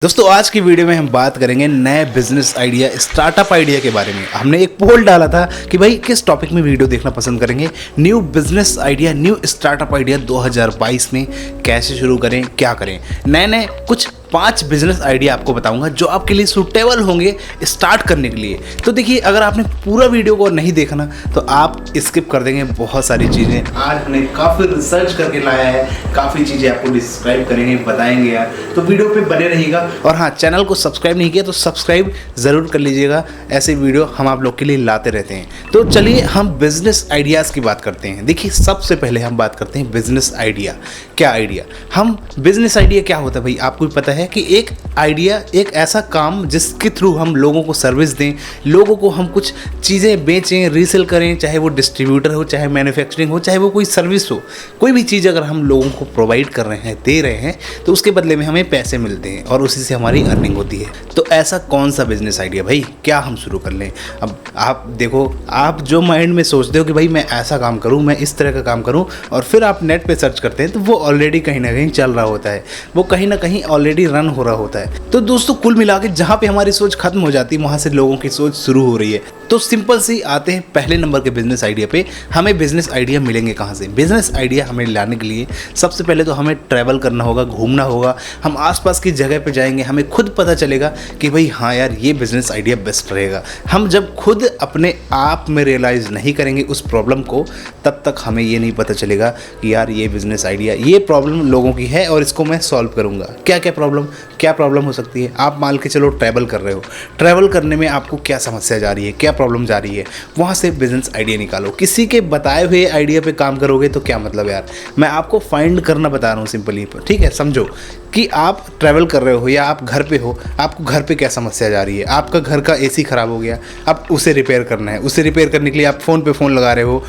दोस्तों आज की वीडियो में हम बात करेंगे नए बिजनेस आइडिया स्टार्टअप आइडिया के बारे में। हमने एक पोल डाला था कि भाई किस टॉपिक में वीडियो देखना पसंद करेंगे। New business idea, new startup idea 2022 में कैसे शुरू करें, क्या करें। नए नए कुछ 5 बिजनेस आइडिया आपको बताऊंगा जो आपके लिए सूटेबल होंगे स्टार्ट करने के लिए। तो देखिए, अगर आपने पूरा वीडियो को नहीं देखा ना तो आप स्किप कर देंगे बहुत सारी चीज़ें। आज हमने काफ़ी रिसर्च करके लाया है, काफ़ी चीज़ें आपको डिस्क्राइब करेंगे, बताएंगे यार, तो वीडियो पे बने रहिएगा। और हाँ, चैनल को सब्सक्राइब नहीं किया तो सब्सक्राइब ज़रूर कर लीजिएगा, ऐसे वीडियो हम आप लोग के लिए लाते रहते हैं। तो चलिए हम बिजनेस आइडियाज़ की बात करते हैं। देखिए, सबसे पहले हम बात करते हैं बिजनेस आइडिया। क्या आइडिया, हम बिजनेस आइडिया क्या होता है भाई, आपको भी पता है कि एक आइडिया एक ऐसा काम जिसके थ्रू हम लोगों को सर्विस दें, लोगों को हम कुछ चीज़ें बेचें, रीसेल करें, चाहे वो डिस्ट्रीब्यूटर हो, चाहे मैन्युफैक्चरिंग हो, चाहे वो कोई सर्विस हो। कोई भी चीज़ अगर हम लोगों को प्रोवाइड कर रहे हैं, दे रहे हैं, तो उसके बदले में हमें पैसे मिलते हैं और उसी से हमारी अर्निंग होती है। तो ऐसा कौन सा बिजनेस आइडिया भाई, क्या हम शुरू कर लें। अब आप देखो, आप जो माइंड में सोचते हो कि भाई मैं ऐसा काम करूं, मैं इस तरह का काम करूं, और फिर आप नेट पे सर्च करते हैं तो वो ऑलरेडी कहीं ना कहीं चल रहा होता है, वो कहीं ना कहीं ऑलरेडी रन हो रहा होता है। तो दोस्तों, कुल मिला के जहाँ पे हमारी सोच खत्म हो जाती है वहाँ से लोगों की सोच शुरू हो रही है। तो सिंपल सी आते हैं पहले नंबर के बिजनेस आइडिया पे। हमें बिजनेस आइडिया मिलेंगे कहाँ से। बिजनेस आइडिया हमें लाने के लिए सबसे पहले तो हमें ट्रैवल करना होगा, घूमना होगा। हम आसपास की जगह पे जाएंगे, हमें खुद पता चलेगा कि भाई हाँ यार, ये बिजनेस आइडिया बेस्ट रहेगा। हम जब खुद अपने आप में रियलाइज़ नहीं करेंगे उस प्रॉब्लम को, तब तक हमें ये नहीं पता चलेगा कि यार ये बिजनेस आइडिया, ये प्रॉब्लम लोगों की है और इसको मैं सॉल्व करूँगा। क्या प्रॉब्लम हो सकती है। आप मान के चलो ट्रैवल कर रहे हो, ट्रैवल करने में आपको क्या समस्या जा रही है, क्या प्रॉब्लम जा रही है, वहाँ से बिजनेस आइडिया निकालो। किसी के बताए हुए आइडिया पे काम करोगे तो क्या मतलब यार। मैं आपको फाइंड करना बता रहा हूँ सिंपली, ठीक है। समझो कि आप ट्रैवल कर रहे हो या आप घर पे हो, आपको घर पे क्या समस्या जा रही है। आपका घर का एसी ख़राब हो गया, अब उसे रिपेयर करना है। उसे रिपेयर करने के लिए आप फ़ोन पे फ़ोन लगा रहे हो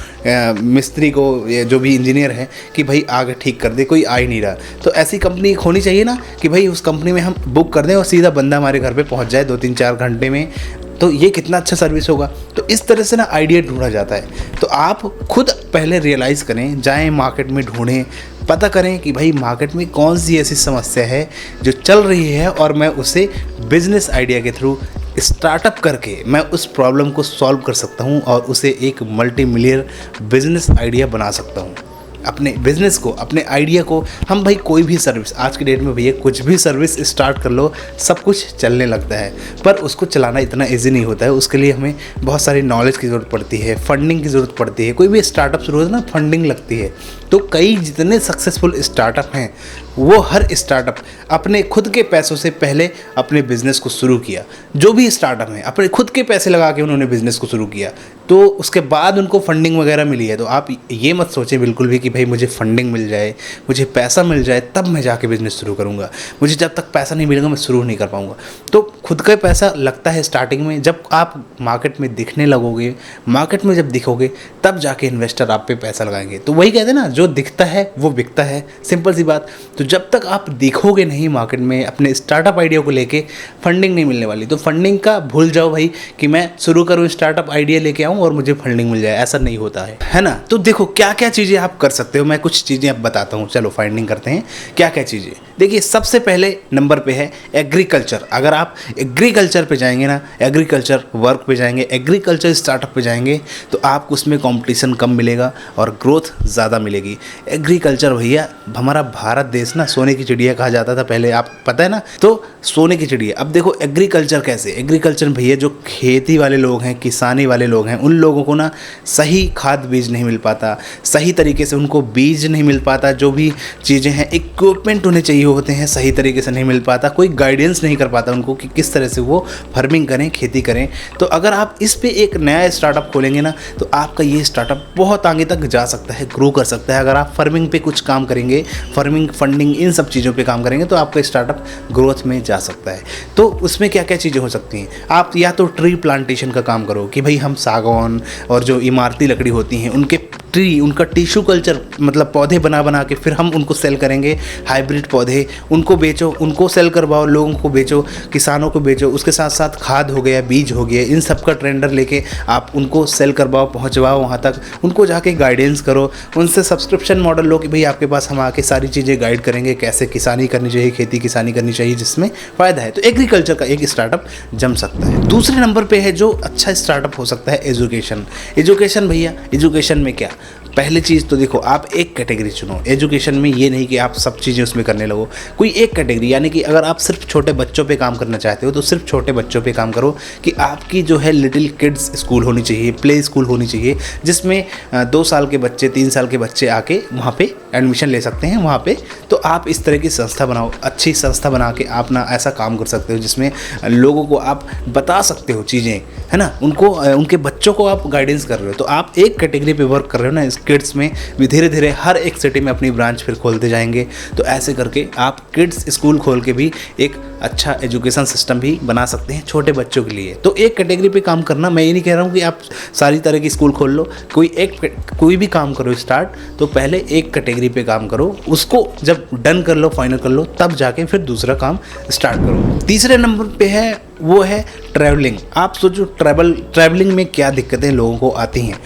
मिस्त्री को, जो भी इंजीनियर है, कि भाई आगे ठीक कर दे, कोई आ ही नहीं रहा। तो ऐसी कंपनी होनी चाहिए ना कि भाई उस कंपनी में हम बुक कर दें और सीधा बंदा हमारे घर पे पहुंच जाए 2-3-4 घंटे में। तो ये कितना अच्छा सर्विस होगा। तो इस तरह से ना आइडिया ढूंढा जाता है। तो आप खुद पहले रियलाइज़ करें, जाएं मार्केट में, ढूंढें, पता करें कि भाई मार्केट में कौन सी ऐसी समस्या है जो चल रही है और मैं उसे बिजनेस आइडिया के थ्रू स्टार्टअप करके मैं उस प्रॉब्लम को सॉल्व कर सकता हूं और उसे एक मल्टी मिलियन बिजनेस आइडिया बना सकता हूं। अपने बिजनेस को, अपने आइडिया को हम भाई कोई भी सर्विस, आज की डेट में भैया कुछ भी सर्विस स्टार्ट कर लो, सब कुछ चलने लगता है, पर उसको चलाना इतना इजी नहीं होता है। उसके लिए हमें बहुत सारी नॉलेज की ज़रूरत पड़ती है, फंडिंग की ज़रूरत पड़ती है। कोई भी स्टार्टअप शुरू होता है ना, फंडिंग लगती है। तो कई जितने सक्सेसफुल स्टार्टअप हैं, वो हर स्टार्टअप अपने खुद के पैसों से पहले अपने बिज़नेस को शुरू किया। जो भी स्टार्टअप हैं, अपने खुद के पैसे लगा के उन्होंने बिज़नेस को शुरू किया, तो उसके बाद उनको फंडिंग वगैरह मिली है। तो आप ये मत सोचें बिल्कुल भी कि भाई मुझे फंडिंग मिल जाए, मुझे पैसा मिल जाए तब मैं जाके बिज़नेस शुरू करूँगा, मुझे जब तक पैसा नहीं मिलेगा मैं शुरू नहीं कर पाऊँगा। तो खुद का पैसा लगता है स्टार्टिंग में। जब आप मार्केट में दिखने लगोगे, मार्केट में जब दिखोगे, तब जाके इन्वेस्टर आप पे पैसा लगाएंगे। तो वही कहते हैं ना, जो दिखता है वो बिकता है, सिंपल सी बात। तो जब तक आप दिखोगे नहीं मार्केट में अपने स्टार्टअप आइडिया को लेके, फंडिंग नहीं मिलने वाली। तो फंडिंग का भूल जाओ भाई कि मैं शुरू करूँ, स्टार्टअप आइडिया लेके आऊँ और मुझे फंडिंग मिल जाए, ऐसा नहीं होता है ना। तो देखो क्या क्या चीज़ें आप कर सकते हो, मैं कुछ चीज़ें अब बताता हूँ। चलो फाइंडिंग करते हैं क्या क्या चीज़ें। देखिए, सबसे पहले नंबर पे है एग्रीकल्चर। अगर आप एग्रीकल्चर पे जाएंगे ना, एग्रीकल्चर वर्क पे जाएंगे, एग्रीकल्चर स्टार्टअप पे जाएंगे, तो आपको उसमें कंपटीशन कम मिलेगा और ग्रोथ ज़्यादा मिलेगी। एग्रीकल्चर भैया, हमारा भारत देश ना सोने की चिड़िया कहा जाता था पहले, आप पता है ना। तो सोने की चिड़िया, अब देखो एग्रीकल्चर कैसे। एग्रीकल्चर भैया, जो खेती वाले लोग हैं, किसानी वाले लोग हैं, उन लोगों को ना सही खाद बीज नहीं मिल पाता, सही तरीके से उनको बीज नहीं मिल पाता, जो भी चीज़ें हैं, इक्विपमेंट उन्हें चाहिए होते हैं, सही तरीके से नहीं मिल पाता, कोई गाइडेंस नहीं कर पाता उनको कि किस तरह से वो फार्मिंग करें, खेती करें। तो अगर आप इस पे एक नया स्टार्टअप खोलेंगे ना, तो आपका ये स्टार्टअप बहुत आगे तक जा सकता है, ग्रो कर सकता है। अगर आप फार्मिंग पे कुछ काम करेंगे, फार्मिंग, फंडिंग, इन सब चीज़ों पे काम करेंगे, तो आपका स्टार्टअप ग्रोथ में जा सकता है। तो उसमें क्या क्या चीज़ें हो सकती हैं। आप या तो ट्री प्लांटेशन का काम करो कि भाई हम सागौन और जो इमारती लकड़ी होती हैं उनके ट्री, उनका टिश्यू कल्चर, मतलब पौधे बना बना के फिर हम उनको सेल करेंगे, हाइब्रिड पौधे, उनको बेचो, उनको सेल करवाओ, लोगों को बेचो, किसानों को बेचो। उसके साथ साथ खाद हो गया, बीज हो गया, इन सब का ट्रेंडर लेके आप उनको सेल करवाओ, पहुंचवाओ वहां तक, उनको जाके गाइडेंस करो, उनसे सब्सक्रिप्शन मॉडल लो कि भाई आपके पास हम आके सारी चीज़ें गाइड करेंगे, कैसे किसानी करनी चाहिए, खेती किसानी करनी चाहिए जिसमें फ़ायदा है। तो एग्रीकल्चर का एक स्टार्टअप जम सकता है। दूसरे नंबर पे है जो अच्छा स्टार्टअप हो सकता है, एजुकेशन। एजुकेशन भैया, एजुकेशन में क्या, पहली चीज़ तो देखो, आप एक कैटेगरी चुनो एजुकेशन में। ये नहीं कि आप सब चीज़ें उसमें करने लगो, कोई एक कैटेगरी, यानी कि अगर आप सिर्फ छोटे बच्चों पे काम करना चाहते हो तो सिर्फ छोटे बच्चों पे काम करो कि आपकी जो है लिटिल किड्स स्कूल होनी चाहिए, प्ले स्कूल होनी चाहिए, जिसमें 2 साल के बच्चे, 3 साल के बच्चे आके वहाँ पे एडमिशन ले सकते हैं वहाँ पे। तो आप इस तरह की संस्था बनाओ, अच्छी संस्था बना के आप ना ऐसा काम कर सकते हो जिसमें लोगों को आप बता सकते हो चीज़ें, है ना, उनको, उनके बच्चों को आप गाइडेंस कर रहे हो। तो आप एक कैटेगरी पे वर्क कर रहे हो ना, किड्स में भी धीरे धीरे हर एक सिटी में अपनी ब्रांच फिर खोलते जाएंगे। तो ऐसे करके आप किड्स स्कूल खोल के भी एक अच्छा एजुकेशन सिस्टम भी बना सकते हैं छोटे बच्चों के लिए। तो एक कैटेगरी पे काम करना, मैं ये नहीं कह रहा हूँ कि आप सारी तरह की स्कूल खोल लो, कोई भी काम करो स्टार्ट, तो पहले एक कैटेगरी पे काम करो, उसको जब डन कर लो, फाइनल कर लो, तब जाके फिर दूसरा काम स्टार्ट करो। तीसरे नंबर पे है वो है ट्रैवलिंग। आप सोचो ट्रैवलिंग में क्या दिक्कतें लोगों को आती हैं।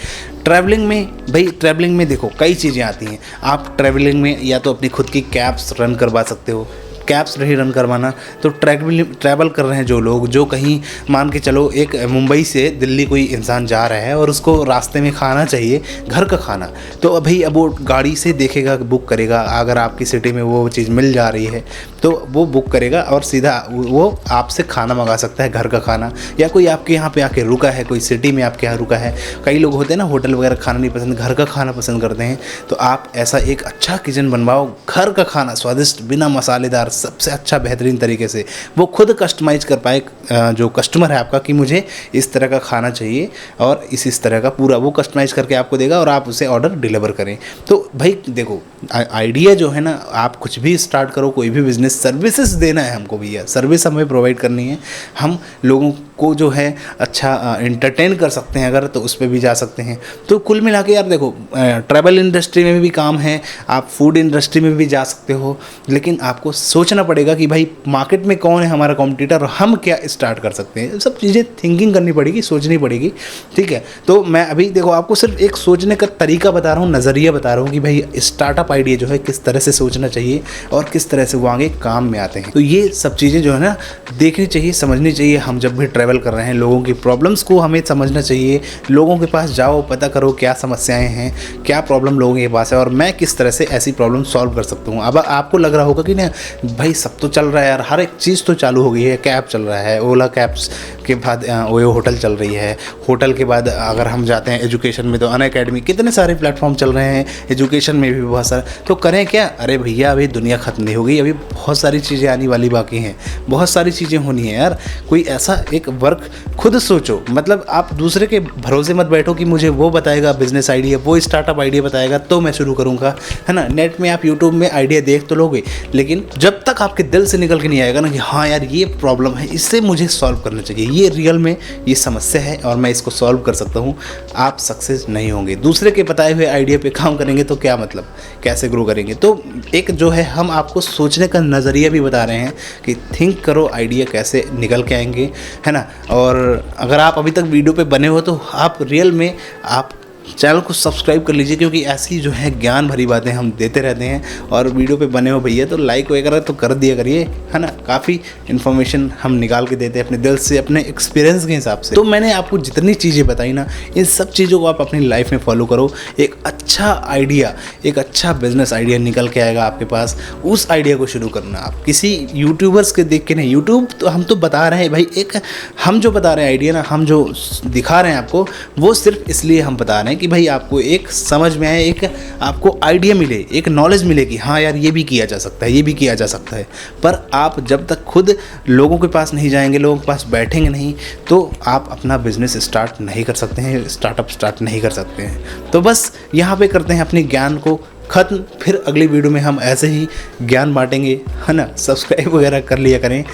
ट्रैवलिंग में भाई, ट्रैवलिंग में देखो कई चीज़ें आती हैं। आप ट्रैवलिंग में या तो अपनी खुद की कैब्स रन करवा सकते हो, कैब्स नहीं रन करवाना तो ट्रैवल कर रहे हैं जो लोग, जो कहीं मान के चलो एक मुंबई से दिल्ली कोई इंसान जा रहा है और उसको रास्ते में खाना चाहिए, घर का खाना, तो भाई अब वो गाड़ी से देखेगा, बुक करेगा, अगर आपकी सिटी में वो चीज़ मिल जा रही है तो वो बुक करेगा और सीधा वो आपसे खाना मंगा सकता है, घर का खाना। या कोई आपके यहाँ पे आके रुका है, कोई सिटी में आपके यहाँ रुका है, कई लोग होते हैं ना होटल वगैरह खाना नहीं पसंद, घर का खाना पसंद करते हैं, तो आप ऐसा एक अच्छा किचन बनवाओ, घर का खाना स्वादिष्ट, बिना मसालेदार, सबसे अच्छा बेहतरीन तरीके से वो खुद कस्टमाइज कर पाए, जो कस्टमर है आपका, कि मुझे इस तरह का खाना चाहिए और इस तरह का पूरा वो कस्टमाइज करके आपको देगा और आप उसे ऑर्डर डिलीवर करें। तो भाई देखो, आइडिया जो है ना, आप कुछ भी स्टार्ट करो, कोई भी बिजनेस, सर्विसेज देना है हमको भैया, सर्विस हमें प्रोवाइड करनी है, हम लोगों को जो है अच्छा एंटरटेन कर सकते हैं अगर, तो उस पर भी जा सकते हैं। तो कुल मिला के यार देखो, ट्रैवल इंडस्ट्री में भी काम है, आप फूड इंडस्ट्री में भी जा सकते हो, लेकिन आपको सोचना पड़ेगा कि भाई मार्केट में कौन है हमारा कॉम्पिटिटर और हम क्या स्टार्ट कर सकते हैं। सब चीज़ें थिंकिंग करनी पड़ेगी, सोचनी पड़ेगी, ठीक है। तो मैं अभी देखो आपको सिर्फ एक सोचने का तरीका बता रहा हूँ, नज़रिया बता रहा हूँ कि भाई स्टार्टअप आइडिया जो है किस तरह से सोचना चाहिए और किस तरह से वो आगे काम में आते हैं। तो ये सब चीज़ें जो है ना देखनी चाहिए, समझनी चाहिए। हम जब भी ट्रैवल कर रहे हैं, लोगों की प्रॉब्लम्स को हमें समझना चाहिए, लोगों के पास जाओ, पता करो क्या समस्याएं हैं, क्या प्रॉब्लम लोगों के पास है और मैं किस तरह से ऐसी प्रॉब्लम सॉल्व कर सकता हूँ। अब आपको लग रहा होगा कि ना भाई सब तो चल रहा है यार, हर एक चीज़ तो चालू हो गई है, कैब चल रहा है, ओला कैब्स के बाद ओयो होटल चल रही है, होटल के बाद अगर हम जाते हैं एजुकेशन में तो अनअकैडमी, कितने सारे प्लेटफॉर्म चल रहे हैं, एजुकेशन में भी बहुत सारे। तो करें क्या? अरे भैया अभी दुनिया ख़त्म नहीं हो गई, अभी बहुत सारी चीज़ें आने वाली बाकी हैं, बहुत सारी चीज़ें होनी है यार। कोई ऐसा एक वर्क खुद सोचो, मतलब आप दूसरे के भरोसे मत बैठो कि मुझे वो बताएगा बिजनेस आइडिया, वो स्टार्टअप आइडिया बताएगा तो मैं शुरू करूँगा, है ना। नेट में आप यूट्यूब में आइडिया देख तो लोगे, लेकिन जब तक आपके दिल से निकल के नहीं आएगा ना कि हाँ यार ये प्रॉब्लम है, इससे मुझे सॉल्व करना चाहिए, ये रियल में ये समस्या है और मैं इसको सॉल्व कर सकता हूँ, आप सक्सेस नहीं होंगे। दूसरे के बताए हुए आइडिया पे काम करेंगे तो क्या मतलब, कैसे ग्रो करेंगे। तो एक जो है हम आपको सोचने का नज़रिया भी बता रहे हैं कि थिंक करो आइडिया कैसे निकल के आएंगे, है ना। और अगर आप अभी तक वीडियो पे बने हो तो आप रियल में आप चैनल को सब्सक्राइब कर लीजिए, क्योंकि ऐसी जो है ज्ञान भरी बातें हम देते रहते हैं। और वीडियो पे बने हो भैया तो लाइक वगैरह तो कर दिया करिए, है ना। काफ़ी इन्फॉर्मेशन हम निकाल के देते हैं अपने दिल से, अपने एक्सपीरियंस के हिसाब से। तो मैंने आपको जितनी चीज़ें बताई ना, इन सब चीज़ों को आप अपनी लाइफ में फॉलो करो, एक अच्छा आइडिया, एक अच्छा बिजनेस आइडिया निकल के आएगा आपके पास। उस आइडिया को शुरू करना, आप किसी यूट्यूबर्स के देख के नहीं, यूट्यूब तो हम तो बता रहे हैं भाई, एक हम जो बता रहे हैं आइडिया ना, हम जो दिखा रहे हैं आपको, वो सिर्फ इसलिए हम बता रहे हैं कि भाई आपको एक समझ में आए, एक आपको आइडिया मिले, एक नॉलेज मिले कि हाँ यार ये भी किया जा सकता है, ये भी किया जा सकता है। पर आप जब तक खुद लोगों के पास नहीं जाएंगे, लोगों के पास बैठेंगे नहीं, तो आप अपना बिजनेस स्टार्ट नहीं कर सकते हैं, स्टार्टअप स्टार्ट नहीं कर सकते हैं। तो बस यहाँ पे करते हैं अपने ज्ञान को खत्म। फिर अगली वीडियो में हम ऐसे ही ज्ञान बांटेंगे, है ना। सब्सक्राइब वगैरह कर लिया करें।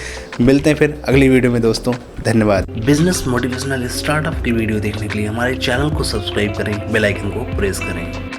मिलते हैं फिर अगली वीडियो में दोस्तों, धन्यवाद। बिजनेस मोटिवेशनल स्टार्टअप की वीडियो देखने के लिए हमारे चैनल को सब्सक्राइब करें, बेल आइकन को प्रेस करें।